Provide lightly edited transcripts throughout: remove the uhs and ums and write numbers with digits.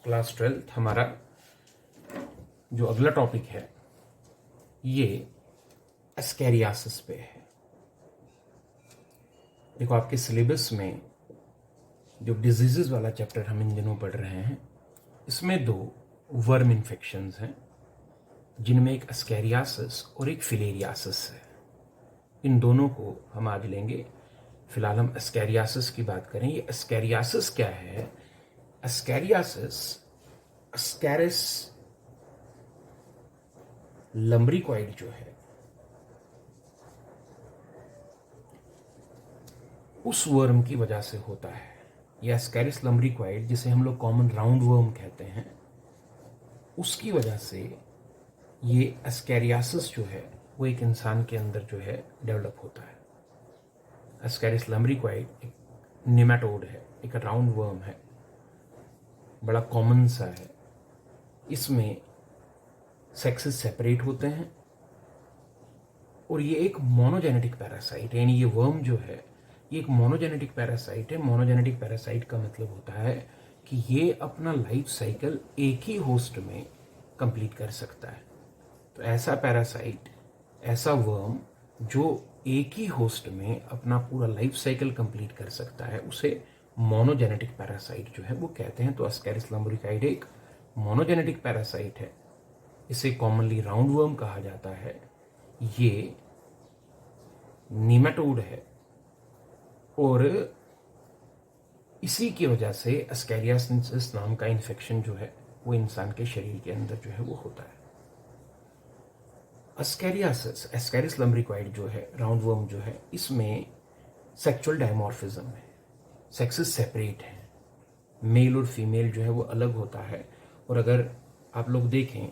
Class 12 हमारा जो अगला टॉपिक है ये एस्केरियासिस पे है। देखो, आपके सिलेबस में जो डिजीजेस वाला चैप्टर हम इन दिनों पढ़ रहे हैं, इसमें 2 वर्म इन्फेक्शंस हैं, जिनमें एक एस्केरियासिस और एक फिलेरियासिस है। इन दोनों को हम आज लेंगे। फिलहाल हम एस्केरियासिस की बात करें। ये एस्केरियासिस क्या है? एस्केरियासिस एस्केरिस लम्ब्रिक्वाइड जो है, उस वर्म की वजह से होता है। यह एस्केरिस लम्ब्रिक्वाइड, जिसे हम लोग कॉमन राउंड वर्म कहते हैं, उसकी वजह से ये एस्केरियासिस जो है वो एक इंसान के अंदर जो है डेवलप होता है। एस्केरिस लम्ब्रिक्वाइड एक निमेटोड है, एक राउंड वर्म है, बड़ा कॉमन सा है। इसमें सेक्सेस सेपरेट होते हैं और ये एक मोनोजेनेटिक पैरासाइट है। यानी ये वर्म जो है ये एक मोनोजेनेटिक पैरासाइट है। मोनोजेनेटिक पैरासाइट का मतलब होता है कि ये अपना लाइफ साइकिल एक ही होस्ट में कंप्लीट कर सकता है। तो ऐसा पैरासाइट, ऐसा वर्म जो एक ही होस्ट में अपना पूरा लाइफ साइकिल कंप्लीट कर सकता है, उसे मोनोजेनेटिक पैरासाइट जो है वो कहते हैं। तो एस्केरिस लम्ब्रिक्वाइड एक मोनोजेनेटिक पैरासाइट है। इसे कॉमनली राउंड वर्म कहा जाता है। ये निमेटोड है और इसी की वजह से एस्केरियासिस नाम का इन्फेक्शन जो है वो इंसान के शरीर के अंदर जो है वो होता है। एस्केरियासिस, एस्केरिस लम्ब्रिक्वाइड जो है, राउंड वर्म जो है, इसमें सेक्सुअल डायमॉर्फिज्म है, सेक्सेस सेपरेट है। मेल और फीमेल जो है वो अलग होता है। और अगर आप लोग देखें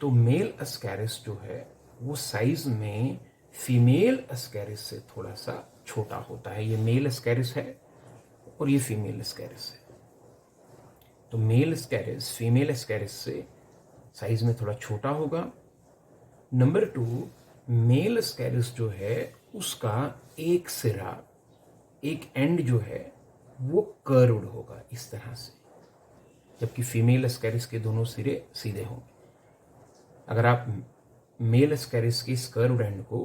तो मेल एस्केरिस जो है वो साइज में फीमेल एस्केरिस से थोड़ा सा छोटा होता है। ये मेल एस्केरिस है और ये फीमेल एस्केरिस है। तो मेल एस्केरिस फीमेल एस्केरिस से साइज में थोड़ा छोटा होगा। नंबर 2, मेल एस्केरिस जो है उसका एक सिरा, एक एंड जो है वो कर्व्ड होगा इस तरह से, जबकि फीमेल एस्केरिस के दोनों सिरे सीधे होंगे। अगर आप मेल एस्केरिस की इस कर्व्ड एंड को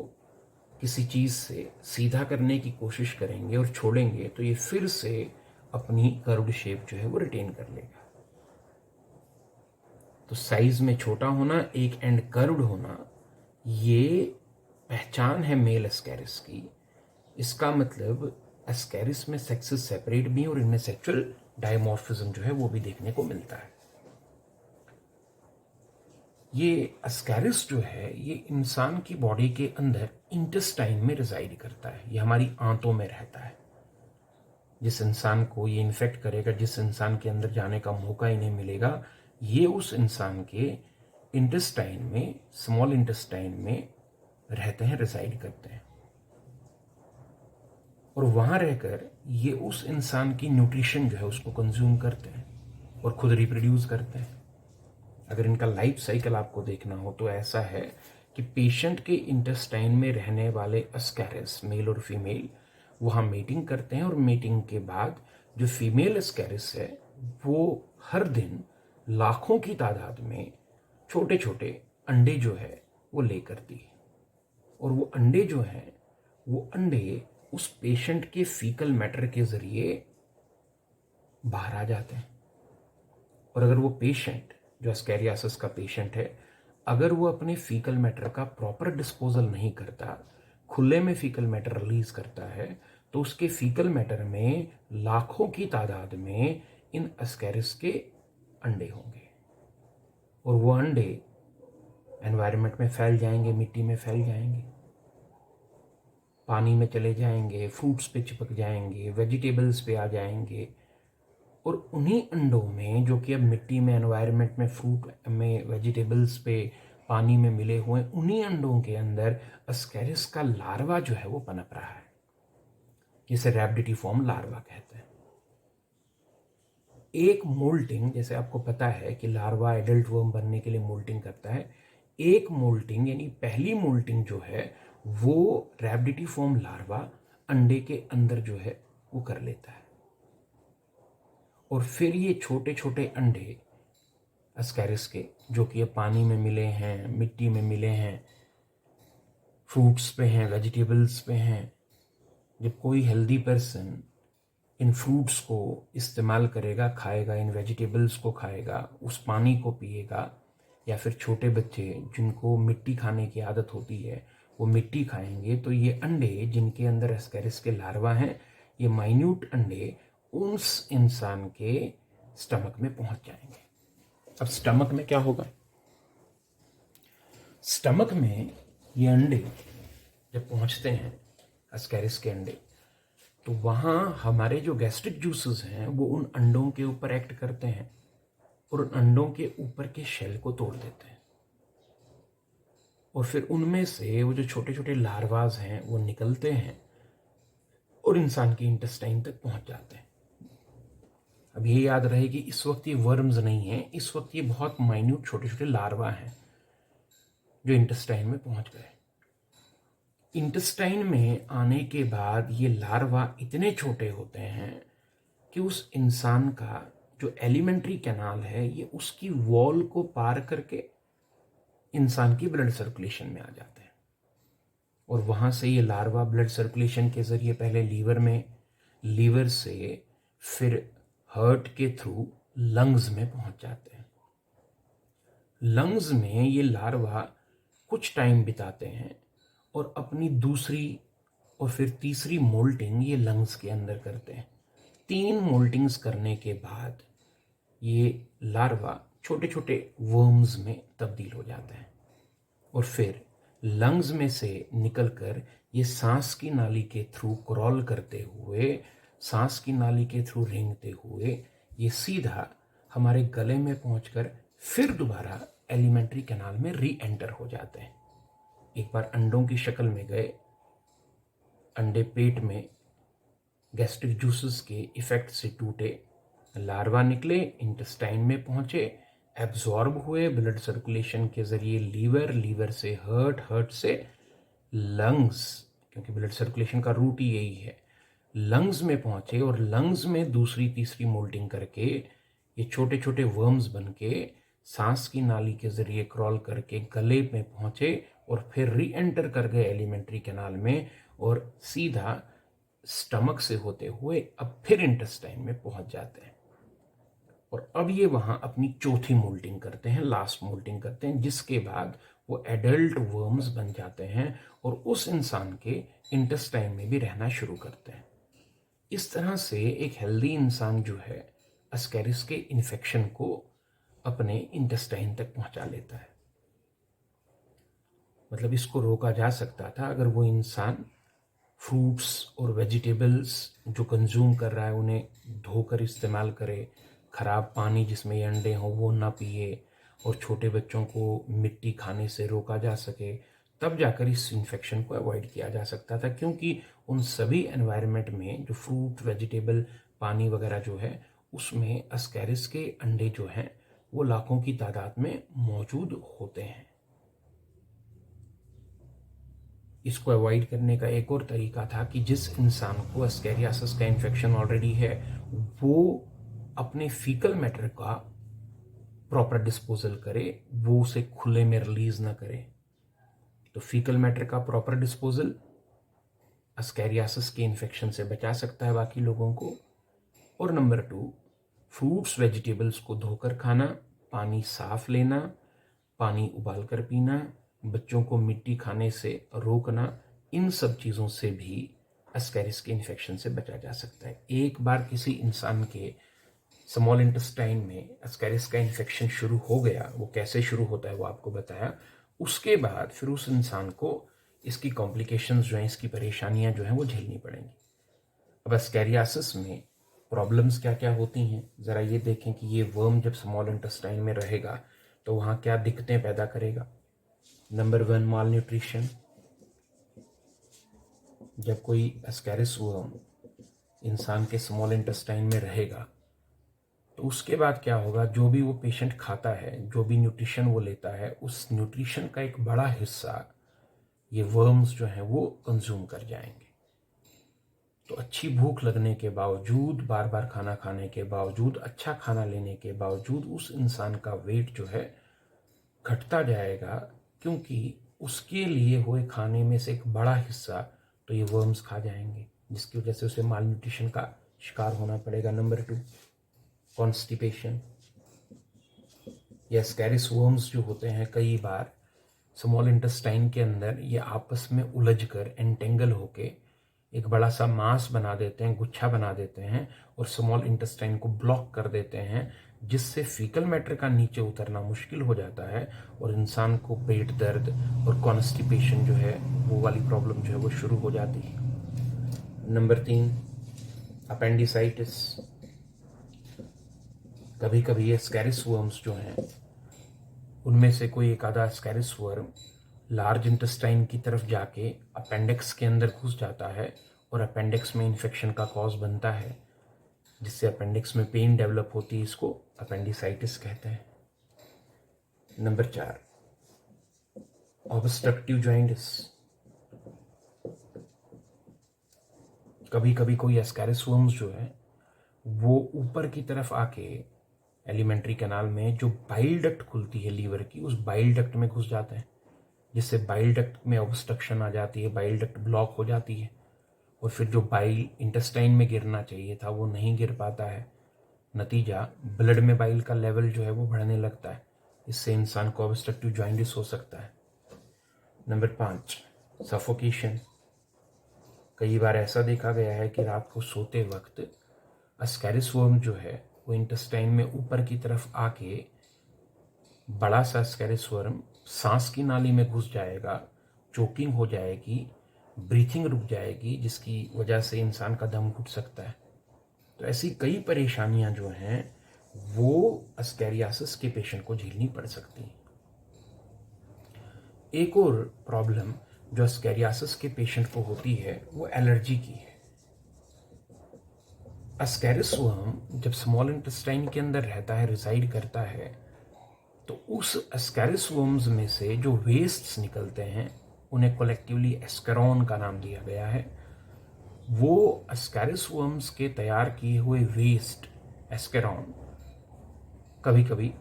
किसी चीज से सीधा करने की कोशिश करेंगे और छोड़ेंगे तो ये फिर से अपनी कर्व्ड शेप जो है वो रिटेन कर लेगा। तो साइज में छोटा होना, एक एंड कर्व्ड होना, ये पहचान है मेल एस्केरिस की। इसका मतलब एस्केरिस में सेक्सेस सेपरेट भी और इनमें सेक्सुअल डायमॉर्फिज्म जो है वो भी देखने को मिलता है। ये एस्केरिस जो है ये इंसान की बॉडी के अंदर इंटेस्टाइन में रिजाइड करता है। ये हमारी आंतों में रहता है। जिस इंसान को ये इन्फेक्ट करेगा, जिस इंसान के अंदर जाने का मौका ही नहीं मिलेगा, ये उस इंसान के इंटेस्टाइन में, स्मॉल इंटेस्टाइन में रहते हैं, रिजाइड करते हैं। और वहां रहकर ये उस इंसान की न्यूट्रिशन जो है उसको कंज्यूम करते हैं और खुद रिप्रोड्यूस करते हैं। अगर इनका लाइफ साइकिल आपको देखना हो तो ऐसा है कि पेशेंट के इंटेस्टाइन में रहने वाले एस्केरिस, मेल और फीमेल, वहाँ मीटिंग करते हैं और मीटिंग के बाद जो फीमेल एस्केरिस है वो हर दिन लाखों की तादाद में छोटे छोटे अंडे जो है वो ले करती है। और वो अंडे जो हैं वो अंडे उस पेशेंट के फीकल मैटर के जरिए बाहर आ जाते हैं। और अगर वो पेशेंट, जो एस्केरियासिस का पेशेंट है, अगर वो अपने फीकल मैटर का प्रॉपर डिस्पोजल नहीं करता, खुले में फीकल मैटर रिलीज करता है, तो उसके फीकल मैटर में लाखों की तादाद में इन एस्केरिस के अंडे होंगे। और वो अंडे एनवायरनमेंट में फैल जाएंगे, मिट्टी में फैल जाएंगे, पानी में चले जाएंगे, फ्रूट्स पे चिपक जाएंगे, वेजिटेबल्स पे आ जाएंगे। और उन्हीं अंडों में, जो कि अब मिट्टी में, एनवायरनमेंट में, फ्रूट में, वेजिटेबल्स पे, पानी में मिले हुए, उन्हीं अंडों के अंदर एस्केरिस का लार्वा जो है वो पनप रहा है, जिसे रैबिडिटीफॉर्म लार्वा कहते हैं। एक मोल्टिंग, जैसे आपको पता है कि लार्वा एडल्ट वर्म बनने के लिए मोल्टिंग करता है, एक मोल्टिंग यानी पहली मोल्टिंग जो है वो रैबिडिटीफॉर्म लार्वा अंडे के अंदर जो है वो कर लेता है। और फिर ये छोटे छोटे अंडे एस्कैरिस के, जो कि अब पानी में मिले हैं, मिट्टी में मिले हैं, फ्रूट्स पे हैं, वेजिटेबल्स पे हैं। जब कोई हेल्दी पर्सन इन फ्रूट्स को इस्तेमाल करेगा, खाएगा, इन वेजिटेबल्स को खाएगा, उस पानी को पिएगा, या फिर छोटे बच्चे जिनको मिट्टी खाने की आदत होती है वो मिट्टी खाएंगे, तो ये अंडे जिनके अंदर एस्कैरिस के लार्वा हैं, ये माइन्यूट अंडे उस इंसान के स्टमक में पहुंच जाएंगे। अब स्टमक में क्या होगा? स्टमक में ये अंडे जब पहुंचते हैं, एस्कैरिस के अंडे, तो वहाँ हमारे जो गैस्ट्रिक जूसेस हैं वो उन अंडों के ऊपर एक्ट करते हैं और उन अंडों के ऊपर के शेल को तोड़ देते हैं, और फिर उनमें से वो जो छोटे छोटे लार्वाज हैं वो निकलते हैं और इंसान के इंटेस्टाइन तक पहुंच जाते हैं। अब ये याद रहे कि इस वक्त ये वर्म्स नहीं है, इस वक्त ये बहुत माइन्यूट छोटे छोटे लार्वा हैं जो इंटेस्टाइन में पहुंच गए। इंटेस्टाइन में आने के बाद ये लार्वा इतने छोटे होते हैं कि उस इंसान का जो एलिमेंट्री कैनाल है ये उसकी वॉल को पार करके इंसान की ब्लड सर्कुलेशन में आ जाते हैं, और वहां से ये लार्वा ब्लड सर्कुलेशन के जरिए पहले लीवर में, लीवर से फिर हार्ट के थ्रू लंग्स में पहुंच जाते हैं। लंग्स में ये लार्वा कुछ टाइम बिताते हैं और अपनी दूसरी और फिर तीसरी मोल्टिंग ये लंग्स के अंदर करते हैं। 3 मोल्टिंग्स करने के बाद ये लार्वा छोटे छोटे वर्म्स में तब्दील हो जाते हैं, और फिर लंग्स में से निकलकर ये सांस की नाली के थ्रू क्रॉल करते हुए, सांस की नाली के थ्रू रेंगते हुए ये सीधा हमारे गले में पहुंचकर फिर दोबारा एलिमेंट्री कैनाल में री एंटर हो जाते हैं। एक बार अंडों की शक्ल में गए, अंडे पेट में गैस्ट्रिक जूसेस के इफेक्ट से टूटे, लार्वा निकले, इंटेस्टाइन में पहुंचे, एब्जॉर्ब हुए ब्लड सर्कुलेशन के जरिए लीवर, लीवर से हार्ट, हार्ट से लंग्स, क्योंकि ब्लड सर्कुलेशन का रूट ही यही है, लंग्स में पहुंचे, और लंग्स में दूसरी तीसरी मोल्टिंग करके ये छोटे छोटे वर्म्स बन के सांस की नाली के जरिए क्रॉल करके गले में पहुंचे और फिर री एंटर कर गए एलिमेंट्री कैनाल में, और सीधा स्टमक से होते हुए अब फिर इंटेस्टाइन में पहुंच जाते हैं। और अब ये वहां अपनी चौथी मोल्टिंग करते हैं, लास्ट मोल्टिंग करते हैं, जिसके बाद वो एडल्ट वर्म्स बन जाते हैं और उस इंसान के इंटेस्टाइन में भी रहना शुरू करते हैं। इस तरह से एक हेल्दी इंसान जो है एस्कैरिस के इन्फेक्शन को अपने इंटेस्टाइन तक पहुंचा लेता है। मतलब इसको रोका जा सकता था अगर वो इंसान फ्रूट्स और वेजिटेबल्स जो कंज्यूम कर रहा है उन्हें धोकर इस्तेमाल करे, खराब पानी जिसमें ये अंडे हों वो ना पिए, और छोटे बच्चों को मिट्टी खाने से रोका जा सके, तब जाकर इस इन्फेक्शन को अवॉइड किया जा सकता था। क्योंकि उन सभी एनवायरनमेंट में जो फ्रूट, वेजिटेबल, पानी वगैरह जो है उसमें एस्कैरिस के अंडे जो हैं वो लाखों की तादाद में मौजूद होते हैं। इसको अवॉइड करने का एक और तरीका था कि जिस इंसान को एस्कैरियासिस का इन्फेक्शन ऑलरेडी है वो अपने फीकल मैटर का प्रॉपर डिस्पोजल करे, वो उसे खुले में रिलीज ना करे। तो फीकल मैटर का प्रॉपर डिस्पोजल एस्कैरियासिस के इन्फेक्शन से बचा सकता है बाकी लोगों को। और नंबर 2, फ्रूट्स वेजिटेबल्स को धोकर खाना, पानी साफ लेना, पानी उबाल कर पीना, बच्चों को मिट्टी खाने से रोकना, इन सब चीज़ों से भी एस्कैरिस के इन्फेक्शन से बचा जा सकता है। एक बार किसी इंसान के स्मॉल इंटेस्टाइन में एस्कैरिस का इन्फेक्शन शुरू हो गया, वो कैसे शुरू होता है वो आपको बताया, उसके बाद फिर उस इंसान को इसकी कॉम्प्लिकेशंस जो हैं, इसकी परेशानियां जो हैं वो झेलनी पड़ेंगी। अब एस्कैरियासिस में प्रॉब्लम्स क्या क्या होती हैं, ज़रा ये देखें कि ये वर्म जब स्मॉल इंटेस्टाइन में रहेगा तो वहाँ क्या दिक्कतें पैदा करेगा। नंबर 1, माल न्यूट्रिशन। जब कोई एस्कैरिस वर्म इंसान के स्मॉल इंटेस्टाइन में रहेगा तो उसके बाद क्या होगा, जो भी वो पेशेंट खाता है, जो भी न्यूट्रिशन वो लेता है, उस न्यूट्रिशन का एक बड़ा हिस्सा ये वर्म्स जो हैं वो कंज्यूम कर जाएंगे। तो अच्छी भूख लगने के बावजूद, बार बार खाना खाने के बावजूद, अच्छा खाना लेने के बावजूद उस इंसान का वेट जो है घटता जाएगा, क्योंकि उसके लिए हुए खाने में से एक बड़ा हिस्सा तो ये वर्म्स खा जाएंगे, जिसकी वजह से उसे माल न्यूट्रिशन का शिकार होना पड़ेगा। Number 2, constipation. या स्कैरिस वर्म्स जो होते हैं, कई बार स्मॉल इंटेस्टाइन के अंदर ये आपस में उलझकर एंटेंगल होके एक बड़ा सा मास बना देते हैं, गुच्छा बना देते हैं और स्मॉल इंटेस्टाइन को ब्लॉक कर देते हैं, जिससे फीकल मैटर का नीचे उतरना मुश्किल हो जाता है और इंसान को पेट दर्द और कॉन्स्टिपेशन जो है, वो वाली प्रॉब्लम जो है वो शुरू हो जाती है। Number 3, appendicitis. कभी कभी ये स्कैरिस वर्म्स जो हैं, उनमें से कोई एक आधा स्कैरिस वर्म लार्ज इंटेस्टाइन की तरफ जाके अपेंडिक्स के अंदर घुस जाता है और अपेंडिक्स में इन्फेक्शन का कॉज बनता है, जिससे अपेंडिक्स में पेन डेवलप होती है। इसको अपेंडिसाइटिस कहते हैं। Number 4, obstructive jaundice. कभी कभी कोई एस्कैरिस वर्म्स जो है वो ऊपर की तरफ आके एलिमेंट्री कैनाल में जो बाइल डक्ट खुलती है लीवर की, उस बाइल डक्ट में घुस जाते हैं, जिससे बाइल डक्ट में ऑब्स्ट्रक्शन आ जाती है, बाइल डक्ट ब्लॉक हो जाती है और फिर जो बाइल इंटेस्टाइन में गिरना चाहिए था वो नहीं गिर पाता है। नतीजा, ब्लड में बाइल का लेवल जो है वो बढ़ने लगता है। इससे इंसान को ऑब्स्ट्रक्टिव जॉइंटिस हो सकता है। Number 5, suffocation. कई बार ऐसा देखा गया है कि रात को सोते वक्त अस्कैरिस वर्म जो है वो इंटेस्टाइन में ऊपर की तरफ आके बड़ा सा अस्कैरिस वर्म सांस की नाली में घुस जाएगा, चोकिंग हो जाएगी, ब्रीथिंग रुक जाएगी, जिसकी वजह से इंसान का दम घुट सकता है। तो ऐसी कई परेशानियां जो हैं वो अस्कैरियासिस के पेशेंट को झेलनी पड़ सकती हैं। एक और प्रॉब्लम जो अस्कैरियासिस के पेशेंट को होती है वो एलर्जी की है। अस्कैरिस वर्म जब स्मॉल इंटेस्टाइन के अंदर रहता है, रिसाइड करता है, तो उस अस्कैरिस वर्म्स में से जो वेस्ट्स निकलते हैं उन्हें कलेक्टिवली एस्केरॉन का नाम दिया गया है। वो अस्कैरिस वर्म्स के तैयार किए हुए वेस्ट एस्केरॉन, कभी कभी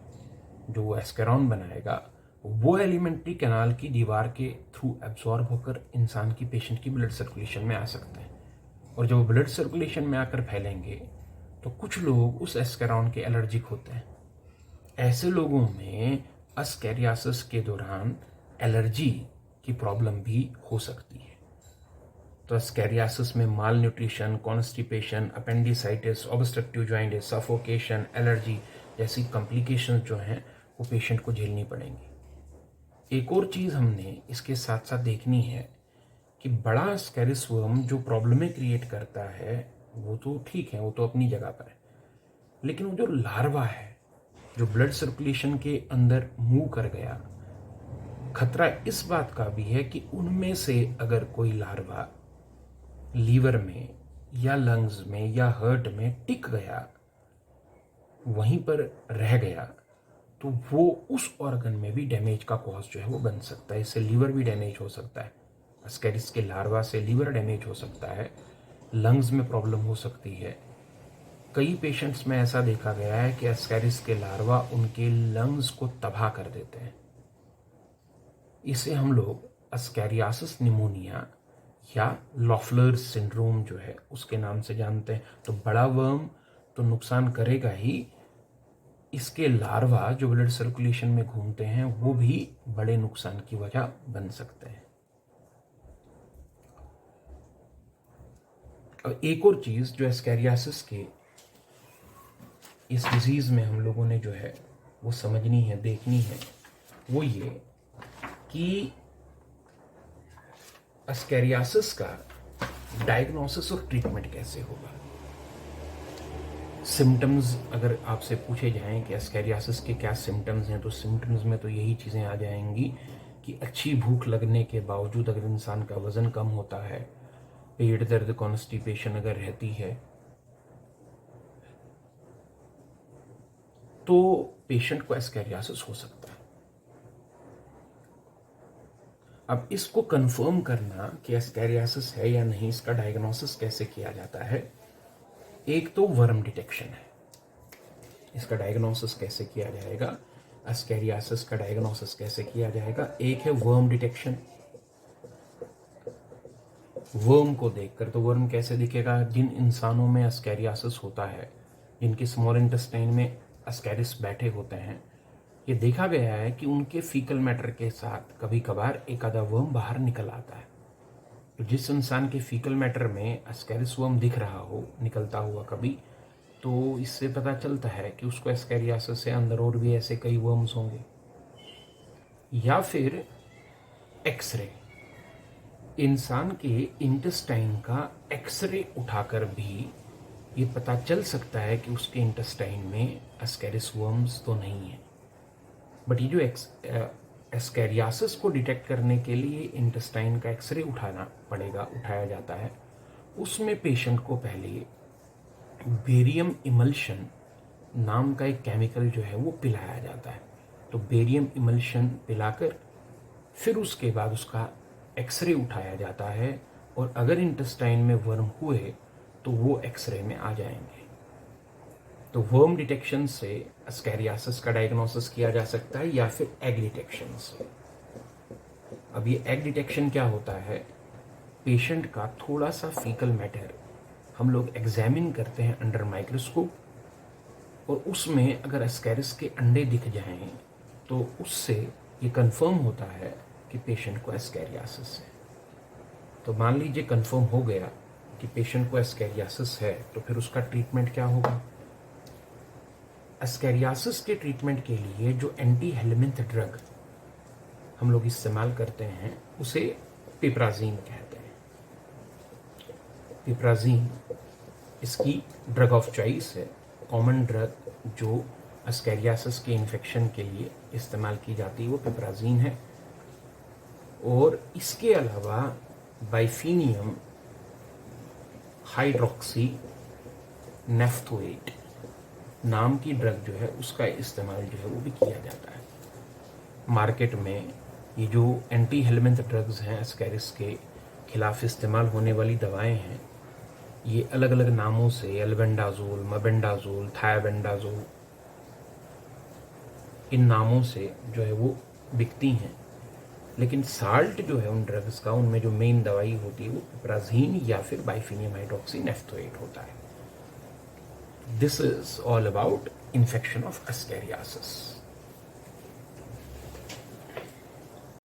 जो एस्केरॉन बनाएगा वो एलिमेंट्री कैनाल की दीवार के थ्रू एब्जॉर्ब होकर इंसान की, पेशेंट की ब्लड सर्कुलेशन में आ सकते हैं। और जब ब्लड सर्कुलेशन में आकर फैलेंगे तो कुछ लोग उस एस्केरॉन के एलर्जिक होते हैं। ऐसे लोगों में अस्कैरियासिस के दौरान एलर्जी की प्रॉब्लम भी हो सकती है। तो अस्कैरियासिस में malnutrition, constipation, appendicitis, obstructive jaundice, suffocation, allergy जैसी कॉम्प्लिकेशंस जो हैं वो पेशेंट को झेलनी पड़ेंगी। एक और चीज़ हमने इसके साथ साथ देखनी है कि बड़ा स्कैरिस वर्म जो प्रॉब्लमें क्रिएट करता है वो तो ठीक है, वो तो अपनी जगह पर है, लेकिन वो जो लार्वा है जो ब्लड सर्कुलेशन के अंदर मूव कर गया, खतरा इस बात का भी है कि उनमें से अगर कोई लार्वा लीवर में या लंग्स में या हार्ट में टिक गया, वहीं पर रह गया, तो वो उस ऑर्गन में भी डैमेज का कॉज जो है वो बन सकता है। इससे लीवर भी डैमेज हो सकता है। अस्कैरिस के लार्वा से लीवर डैमेज हो सकता है, लंग्स में प्रॉब्लम हो सकती है। कई पेशेंट्स में ऐसा देखा गया है कि अस्कैरिस के लार्वा उनके लंग्स को तबाह कर देते हैं। इसे हम लोग अस्कैरियासिस निमोनिया या लॉफलर्स सिंड्रोम जो है उसके नाम से जानते हैं। तो बड़ा वर्म तो नुकसान करेगा ही, इसके लार्वा जो ब्लड सर्कुलेशन में घूमते हैं वो भी बड़े नुकसान की वजह बन सकते हैं। अब एक और चीज़ जो एस्कैरियासिस के इस डिजीज़ में हम लोगों ने जो है वो समझनी है, देखनी है, वो ये कि एस्कैरियासिस का डायग्नोसिस और ट्रीटमेंट कैसे होगा। सिम्टम्स अगर आपसे पूछे जाएं कि एस्कैरियासिस के क्या सिम्टम्स हैं, तो सिम्टम्स में तो यही चीज़ें आ जाएंगी कि अच्छी भूख लगने के बावजूद अगर इंसान का वज़न कम होता है, पेट दर्द, कॉन्स्टिपेशन अगर रहती है, तो पेशेंट को एस्कैरियासिस हो सकता है। अब इसको कंफर्म करना कि एस्कैरियासिस है या नहीं, इसका डायग्नोसिस कैसे किया जाता है? एक तो वर्म डिटेक्शन है। इसका डायग्नोसिस कैसे किया जाएगा? एस्कैरियासिस का डायग्नोसिस कैसे किया जाएगा? एक है वर्म डिटेक्शन। वर्म को देखकर, तो वर्म कैसे दिखेगा? जिन इंसानों में एस्कैरियासिस होता है, जिनके स्मॉल इंटेस्टाइन में एस्कैरिस बैठे होते हैं, ये देखा गया है कि उनके फीकल मैटर के साथ कभी कभार एक आधा वर्म बाहर निकल आता है। तो जिस इंसान के फीकल मैटर में एस्कैरिस वर्म दिख रहा हो निकलता हुआ कभी, तो इससे पता चलता है कि उसको एस्कैरियासिस से अंदर और भी ऐसे कई वर्म्स होंगे। या फिर एक्सरे, इंसान के इंटेस्टाइन का एक्सरे उठाकर भी ये पता चल सकता है कि उसके इंटेस्टाइन में एस्कैरिस वर्म्स तो नहीं है। बट ये जो एस्कैरियासिस को डिटेक्ट करने के लिए इंटेस्टाइन का एक्सरे उठाया जाता है, उसमें पेशेंट को पहले बेरियम इमल्शन नाम का एक केमिकल जो है वो पिलाया जाता है। तो बेरियम इमल्शन पिलाकर फिर उसके बाद उसका एक्सरे उठाया जाता है, और अगर इंटेस्टाइन में वर्म हुए तो वो एक्सरे में आ जाएंगे। तो वर्म डिटेक्शन से एस्कैरियासिस का डायग्नोसिस किया जा सकता है, या फिर एग डिटेक्शन से। अब ये एग डिटेक्शन क्या होता है? पेशेंट का थोड़ा सा फीकल मैटर हम लोग एग्जामिन करते हैं अंडर माइक्रोस्कोप, और उसमें अगर एस्कैरिस के अंडे दिख जाएं तो उससे ये कंफर्म होता है कि पेशेंट को एस्कैरियासिस है। तो मान लीजिए कंफर्म हो गया कि पेशेंट को एस्कैरियासिस है, तो फिर उसका ट्रीटमेंट क्या होगा? एस्कैरियासिस के ट्रीटमेंट के लिए जो एंटी हेलमिंथ ड्रग हम लोग इस्तेमाल करते हैं उसे पिप्राज़ीन कहते हैं। पिप्राज़ीन इसकी ड्रग ऑफ चॉइस है, कॉमन ड्रग जो एस्कैरियासिस के इन्फेक्शन के लिए इस्तेमाल की जाती है वो पिप्राज़ीन है। और इसके अलावा बाइफीनियम हाइड्रोक्सी नेफ्थोएट नाम की ड्रग जो है उसका इस्तेमाल जो है वो भी किया जाता है। मार्केट में ये जो एंटी हेलमिंथ ड्रग्स हैं, एस्कैरिस के खिलाफ इस्तेमाल होने वाली दवाएं हैं, ये अलग अलग नामों से एल्बेंडाजोल, मेबेंडाजोल, थायाबेंडाजोल, इन नामों से जो है वो बिकती हैं। लेकिन साल्ट जो है उन ड्रग्स का, उनमें जो मेन दवाई होती है वो पिप्राज़ीन या फिर बाइफीनियम हाइड्रोक्सी नेफ्थोएट होता है। This is all about infection of ascariasis.